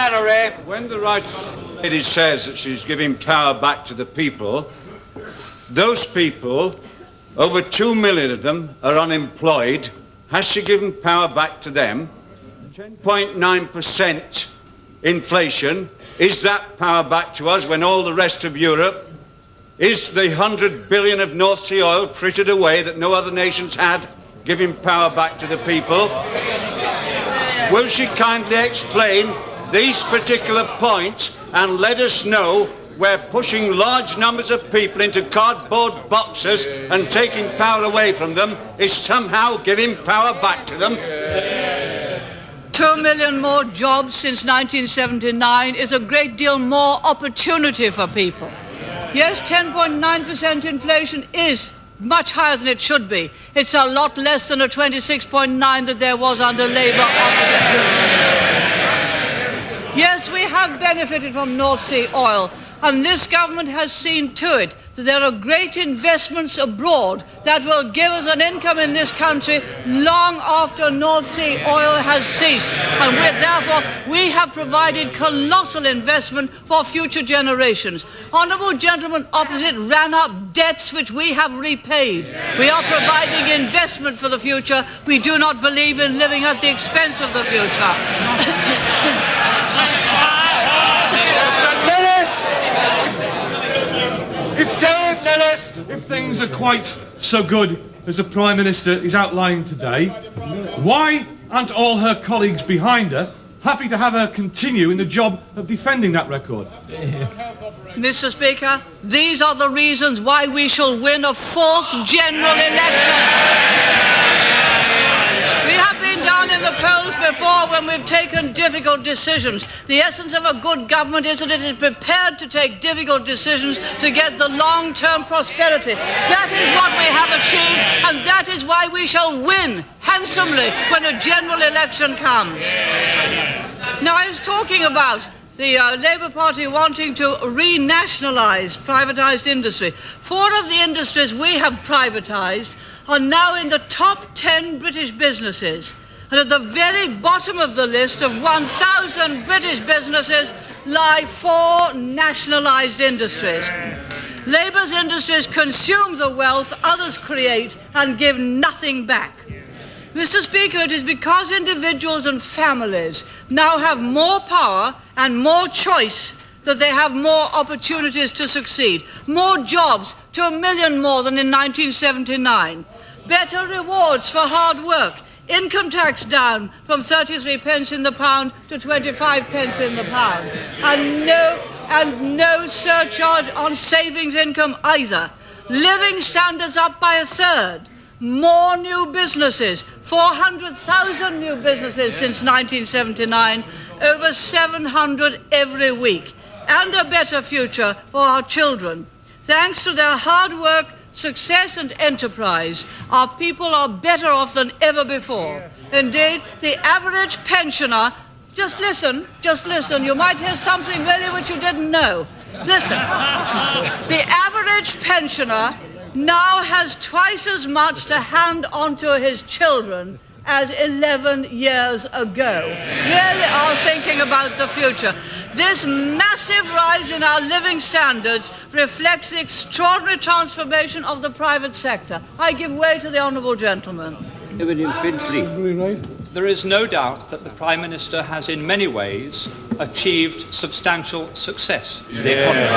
Flannery. When the right lady says that she's giving power back to the people, those people, over 2 million of them, are unemployed. Has she given power back to them? 10.9% inflation. Is that power back to us when all the rest of Europe is the 100 billion of North Sea oil frittered away that no other nations had, giving power back to the people? Will she kindly explain these particular points and let us know where pushing large numbers of people into cardboard boxes and taking power away from them is somehow giving power back to them? 2 million more jobs since 1979 is a great deal more opportunity for people. Yes, 10.9% inflation is much higher than it should be. It's a lot less than a 26.9 that there was under Labour. Yes, we have benefited from North Sea oil, and this government has seen to it that there are great investments abroad that will give us an income in this country long after North Sea oil has ceased. And therefore, we have provided colossal investment for future generations. Honourable gentlemen opposite ran up debts which we have repaid. We are providing investment for the future. We do not believe in living at the expense of the future. If things are quite so good as the Prime Minister is outlining today, why aren't all her colleagues behind her happy to have her continue in the job of defending that record? Mr. Speaker, these are the reasons why we shall win a fourth general election. We have been down in the polls before when we've taken difficult decisions. The essence of a good government is that it is prepared to take difficult decisions to get the long-term prosperity. That is what we have achieved, and that is why we shall win handsomely when a general election comes. Now, I was talking about the Labour Party wanting to renationalise privatised industry. 4 of the industries we have privatised are now in the top 10 British businesses. And at the very bottom of the list of 1,000 British businesses lie 4 nationalised industries. Labour's industries consume the wealth others create and give nothing back. Mr. Speaker, it is because individuals and families now have more power and more choice that they have more opportunities to succeed. More jobs, 2 million more than in 1979. Better rewards for hard work. Income tax down from 33 pence in the pound to 25 pence in the pound. And no surcharge on savings income either. Living standards up by 1/3. More new businesses, 400,000 new businesses since 1979, over 700 every week, and a better future for our children. Thanks to their hard work, success and enterprise, our people are better off than ever before. Indeed, the average pensioner, just listen, you might hear something really which you didn't know. Listen, the average pensioner now has twice as much to hand on to his children as 11 years ago. Really are thinking about the future. This massive rise in our living standards reflects the extraordinary transformation of the private sector. I give way to the honourable gentleman. There is no doubt that the Prime Minister has in many ways achieved substantial success for the economy.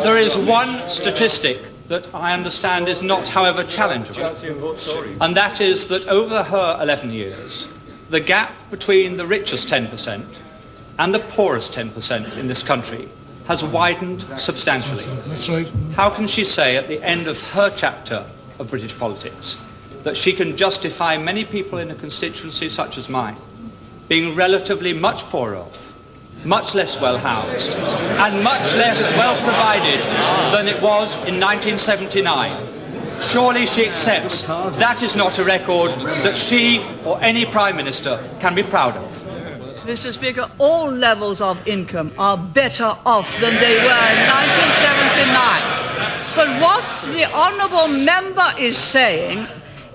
There is one statistic that I understand is not, however, challengeable, and that is that over her 11 years, the gap between the richest 10% and the poorest 10% in this country has widened substantially. That's right. How can she say at the end of her chapter of British politics that she can justify many people in a constituency such as mine being relatively much poorer off, much less well housed, and much less well provided than it was in 1979? Surely she accepts that is not a record that she or any Prime Minister can be proud of. Mr. Speaker, all levels of income are better off than they were in 1979. But what the honourable member is saying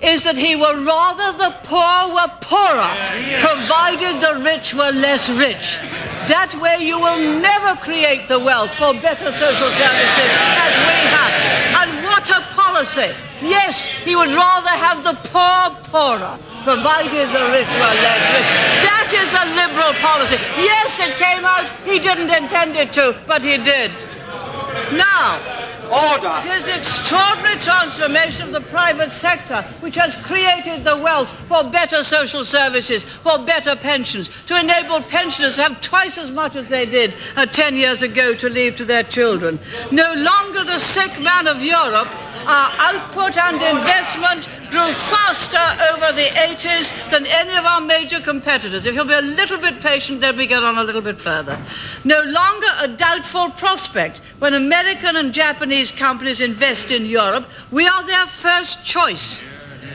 is that he were rather the poor were poorer, provided the rich were less rich. That way you will never create the wealth for better social services as we have. And what a policy! Yes, he would rather have the poor poorer, provided the rich were less rich. That is a liberal policy. Yes, it came out, he didn't intend it to, but he did. Now, order. It is the extraordinary transformation of the private sector which has created the wealth for better social services, for better pensions, to enable pensioners to have twice as much as they did 10 years ago to leave to their children. No longer the sick man of Europe. Our output and investment grew faster over the 80s than any of our major competitors. If you'll be a little bit patient, let me get on a little bit further. No longer a doubtful prospect when American and Japanese companies invest in Europe. We are their first choice.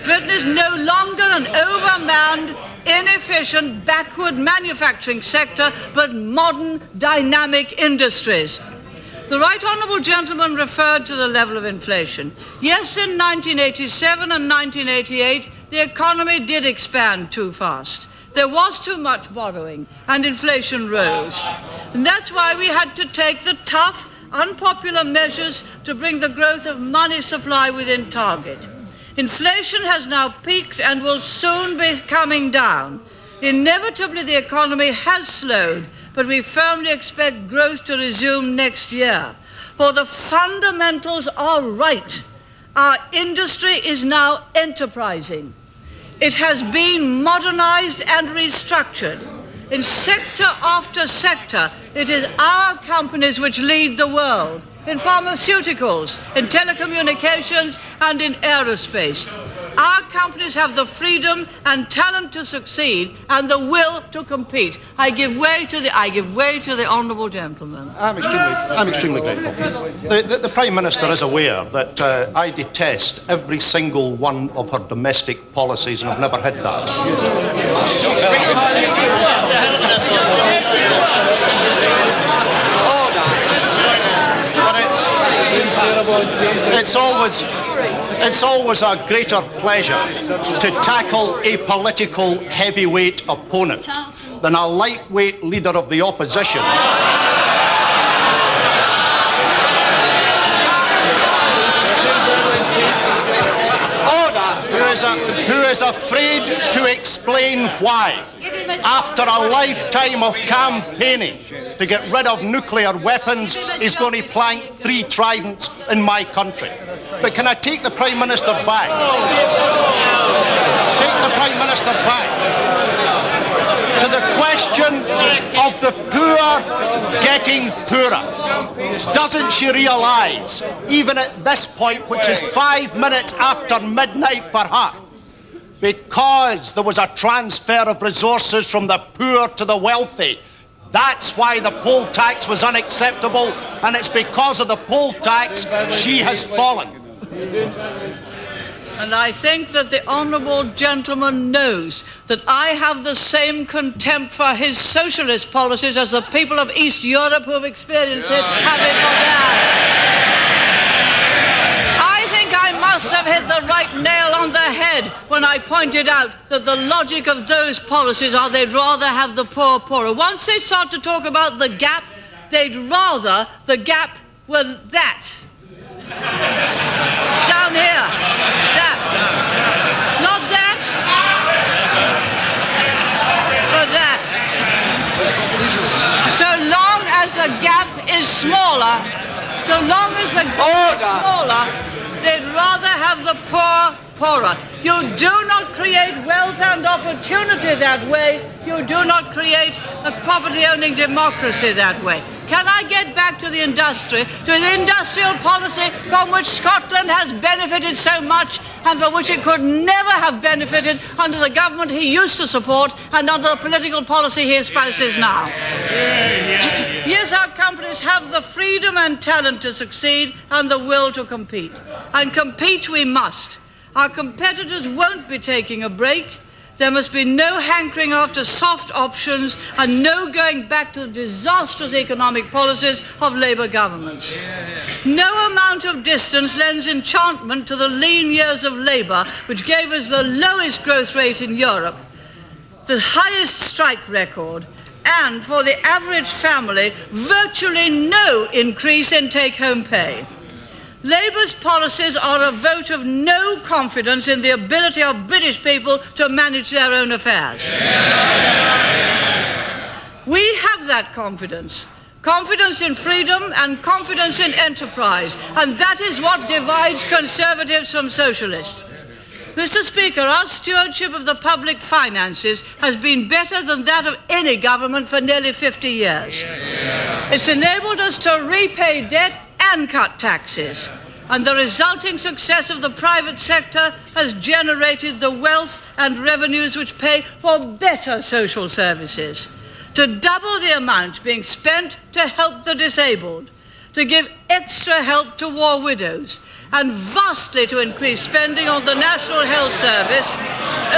Britain is no longer an overmanned, inefficient, backward manufacturing sector, but modern, dynamic industries. The right honourable gentleman referred to the level of inflation. Yes, in 1987 and 1988, the economy did expand too fast. There was too much borrowing, and inflation rose. And that's why we had to take the tough, unpopular measures to bring the growth of money supply within target. Inflation has now peaked and will soon be coming down. Inevitably, the economy has slowed, but we firmly expect growth to resume next year. For the fundamentals are right. Our industry is now enterprising. It has been modernized and restructured. In sector after sector, it is our companies which lead the world. In pharmaceuticals, in telecommunications, and in aerospace. Our companies have the freedom and talent to succeed and the will to compete. I give way to the honourable gentleman. I'm extremely grateful. The Prime Minister is aware that I detest every single one of her domestic policies, and I've never hid that. It's always a greater pleasure to tackle a political heavyweight opponent than a lightweight leader of the opposition. Who is afraid to explain why, after a lifetime of campaigning to get rid of nuclear weapons, is going to plant 3 tridents in my country. But can I take the Prime Minister back? Take the Prime Minister back to the question of the poor getting poorer. Doesn't she realise, even at this point, which is 5 minutes after midnight for her, because there was a transfer of resources from the poor to the wealthy, that's why the poll tax was unacceptable, and it's because of the poll tax she has fallen. And I think that the honourable gentleman knows that I have the same contempt for his socialist policies as the people of East Europe who have experienced it have it for theirs. I think I must have hit the right nail on the head when I pointed out that the logic of those policies are they'd rather have the poor poorer. Once they start to talk about the gap, they'd rather the gap was that. Down here. That. Not that. But that. So long as the gap is smaller, they'd rather have the poor poorer. You do not create wealth and opportunity that way. You do not create a property-owning democracy that way. Can I get back to the industry, to the industrial policy from which Scotland has benefited so much and for which it could never have benefited under the government he used to support and under the political policy he espouses now? Yes, our companies have the freedom and talent to succeed and the will to compete. And compete we must. Our competitors won't be taking a break. There must be no hankering after soft options and no going back to the disastrous economic policies of Labour governments. No amount of distance lends enchantment to the lean years of Labour, which gave us the lowest growth rate in Europe, the highest strike record, and for the average family, virtually no increase in take-home pay. Labour's policies are a vote of no confidence in the ability of British people to manage their own affairs. We have that confidence. Confidence in freedom and confidence in enterprise. And that is what divides Conservatives from Socialists. Mr. Speaker, our stewardship of the public finances has been better than that of any government for nearly 50 years. It's enabled us to repay debt and cut taxes. And the resulting success of the private sector has generated the wealth and revenues which pay for better social services. To double the amount being spent to help the disabled, to give extra help to war widows, and vastly to increase spending on the National Health Service,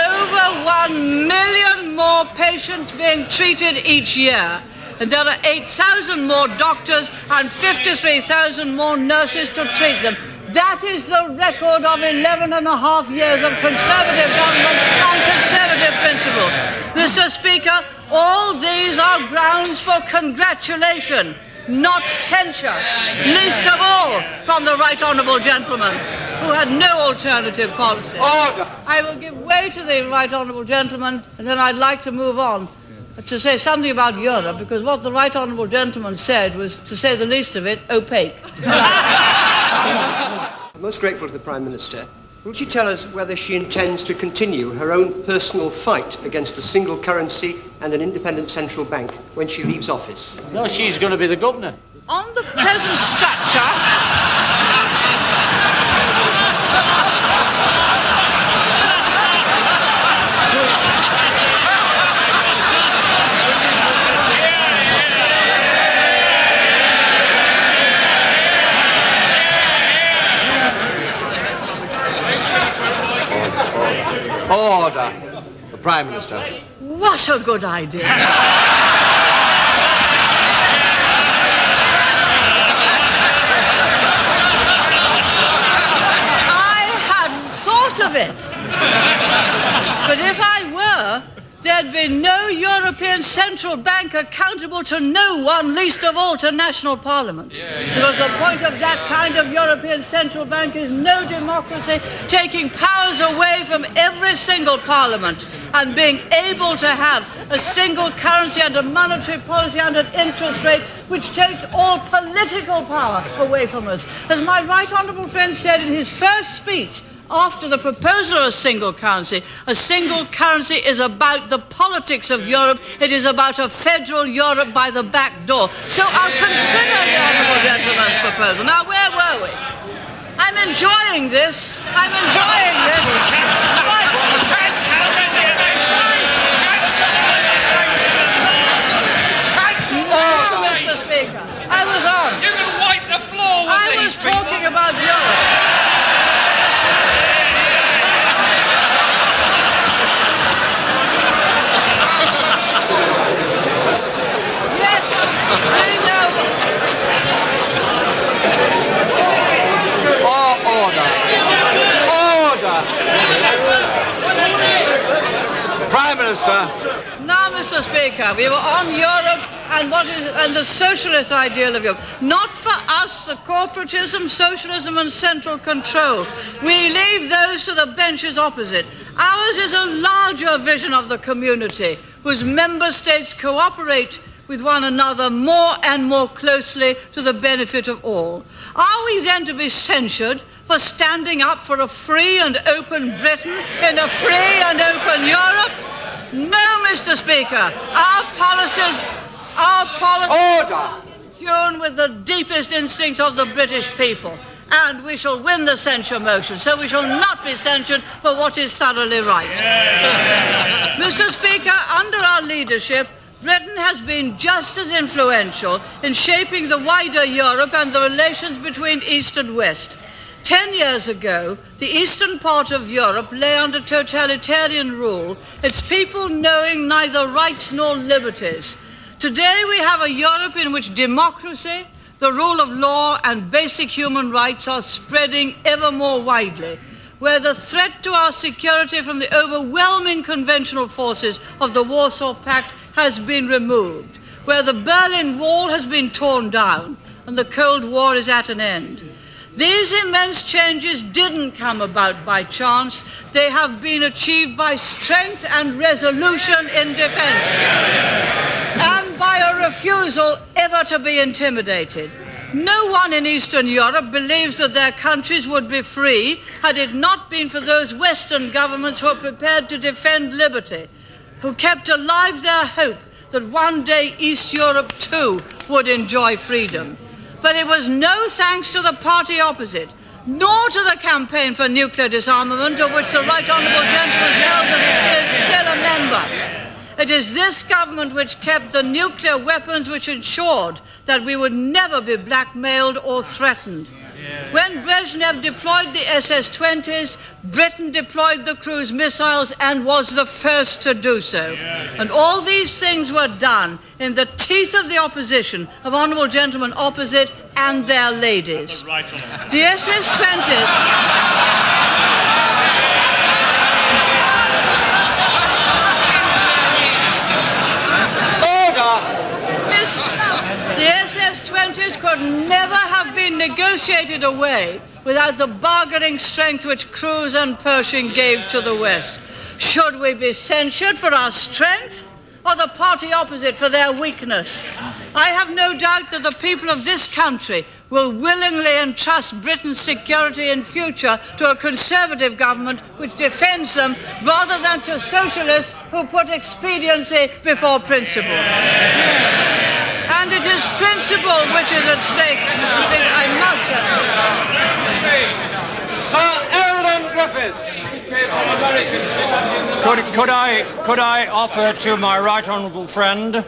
over 1 million more patients being treated each year. And there are 8,000 more doctors and 53,000 more nurses to treat them. That is the record of 11 and a half years of Conservative government and Conservative principles. Mr. Speaker, all these are grounds for congratulation, not censure, least of all from the Right Honourable Gentleman, who had no alternative policy. I will give way to the Right Honourable Gentleman, and then I'd like to move on to say something about Europe, because what the Right Honourable Gentleman said was, to say the least of it, opaque. I'm most grateful to the Prime Minister. Will she tell us whether she intends to continue her own personal fight against a single currency and an independent central bank when she leaves office? No, she's going to be the governor. On the present structure... Order. The Prime Minister. What a good idea. I hadn't thought of it. But if I were, there'd be no European Central Bank accountable to no one, least of all to national parliaments. Because the point of that kind of European Central Bank is no democracy, taking powers away from every single parliament and being able to have a single currency and a monetary policy and an interest rate which takes all political power away from us. As my right honourable friend said in his first speech, after the proposal of a single currency is about the politics of Europe. It is about a federal Europe by the back door. So I'll consider the honourable gentleman's proposal. Now, where were we? I'm enjoying this. Mr. Speaker, I was on. You can wipe the floor with I was talking about Europe. Yes, I Order. Prime Minister. Now, Mr. Speaker, we were on Europe and the socialist ideal of Europe. Not for us, the corporatism, socialism and central control. We leave those to the benches opposite. Ours is a larger vision of the community, whose member states cooperate with one another more and more closely to the benefit of all. Are we then to be censured for standing up for a free and open Britain in a free and open Europe? No, Mr. Speaker. Our policies Order. tuned with the deepest instincts of the British people. And we shall win the censure motion, so we shall not be censured for what is thoroughly right. Mr. Speaker, under our leadership, Britain has been just as influential in shaping the wider Europe and the relations between East and West. 10 years ago, the eastern part of Europe lay under totalitarian rule, its people knowing neither rights nor liberties. Today we have a Europe in which democracy, the rule of law and basic human rights are spreading ever more widely, where the threat to our security from the overwhelming conventional forces of the Warsaw Pact has been removed, where the Berlin Wall has been torn down and the Cold War is at an end. These immense changes didn't come about by chance. They have been achieved by strength and resolution in defense, and by a refusal ever to be intimidated. No one in Eastern Europe believes that their countries would be free had it not been for those Western governments who are prepared to defend liberty, who kept alive their hope that one day East Europe too would enjoy freedom. But it was no thanks to the party opposite, nor to the campaign for nuclear disarmament, of which the Right Honourable Gentleman Elden is still a member. It is this government which kept the nuclear weapons which ensured that we would never be blackmailed or threatened. When Brezhnev deployed the SS-20s, Britain deployed the cruise missiles and was the first to do so. And all these things were done in the teeth of the opposition, of honourable gentlemen opposite and their ladies. The SS-20s... The SS-20s could never have been negotiated away without the bargaining strength which Cruz and Pershing gave to the West. Should we be censured for our strength, or the party opposite for their weakness? I have no doubt that the people of this country will willingly entrust Britain's security in future to a Conservative government which defends them, rather than to socialists who put expediency before principle. And it is principle which is at stake, Mr. Speaker. I must get... Sir Elden Griffiths. Could I offer to my right honourable friend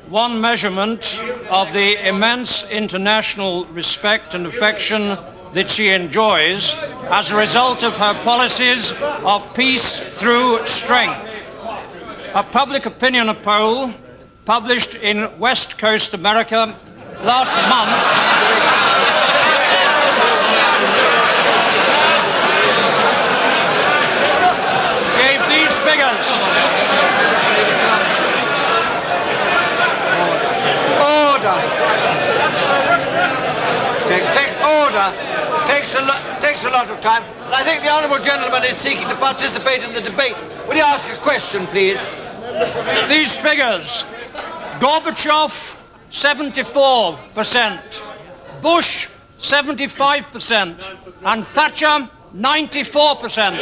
one measurement of the immense international respect and affection that she enjoys as a result of her policies of peace through strength. A public opinion poll published in West Coast America last month gave these figures. Order. Order. Takes a lot of time. I think the honourable gentleman is seeking to participate in the debate. Will you ask a question, please? These figures: Gorbachev, 74%, Bush, 75%, and Thatcher, 94%.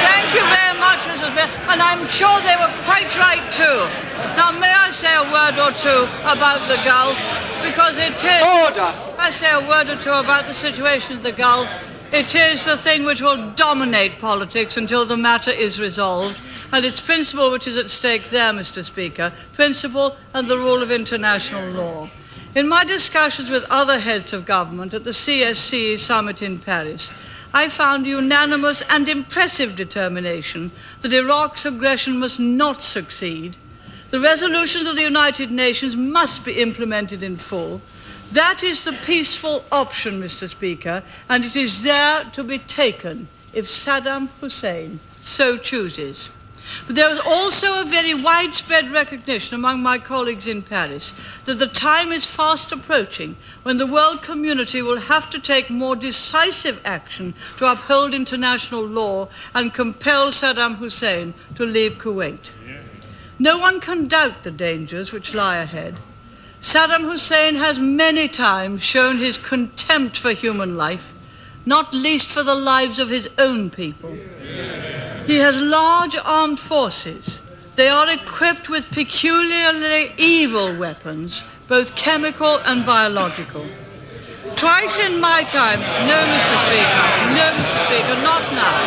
Thank you very much, Mrs. Smith, and I'm sure they were quite right too. Now, may I say a word or two about the Gulf? Because it is... Order! I say a word or two about the situation in the Gulf. It is the thing which will dominate politics until the matter is resolved. And it's principle which is at stake there, Mr. Speaker. Principle and the rule of international law. In my discussions with other heads of government at the CSCE summit in Paris, I found unanimous and impressive determination that Iraq's aggression must not succeed. The resolutions of the United Nations must be implemented in full. That is the peaceful option, Mr. Speaker, and it is there to be taken if Saddam Hussein so chooses. But there is also a very widespread recognition among my colleagues in Paris that the time is fast approaching when the world community will have to take more decisive action to uphold international law and compel Saddam Hussein to leave Kuwait. No one can doubt the dangers which lie ahead. Saddam Hussein has many times shown his contempt for human life, not least for the lives of his own people. He has large armed forces. They are equipped with peculiarly evil weapons, both chemical and biological. Twice in my time, no, Mr. Speaker, not now.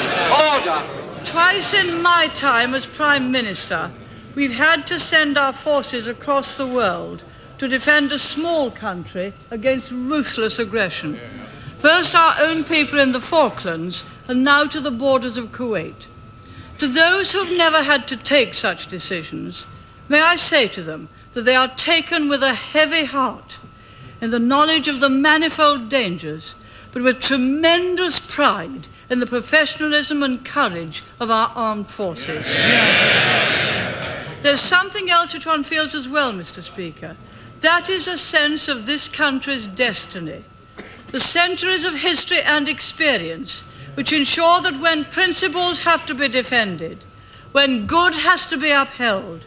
Order! Twice in my time as Prime Minister, we've had to send our forces across the world to defend a small country against ruthless aggression. First our own people in the Falklands, and now to the borders of Kuwait. To those who've never had to take such decisions, may I say to them that they are taken with a heavy heart in the knowledge of the manifold dangers, but with tremendous pride in the professionalism and courage of our armed forces. There's something else which one feels as well, Mr. Speaker. That is a sense of this country's destiny. The centuries of history and experience which ensure that when principles have to be defended, when good has to be upheld,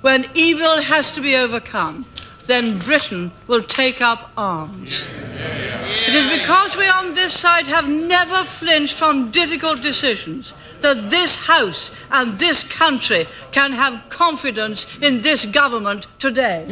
when evil has to be overcome, then Britain will take up arms. It is because we on this side have never flinched from difficult decisions that this House and this country can have confidence in this government today.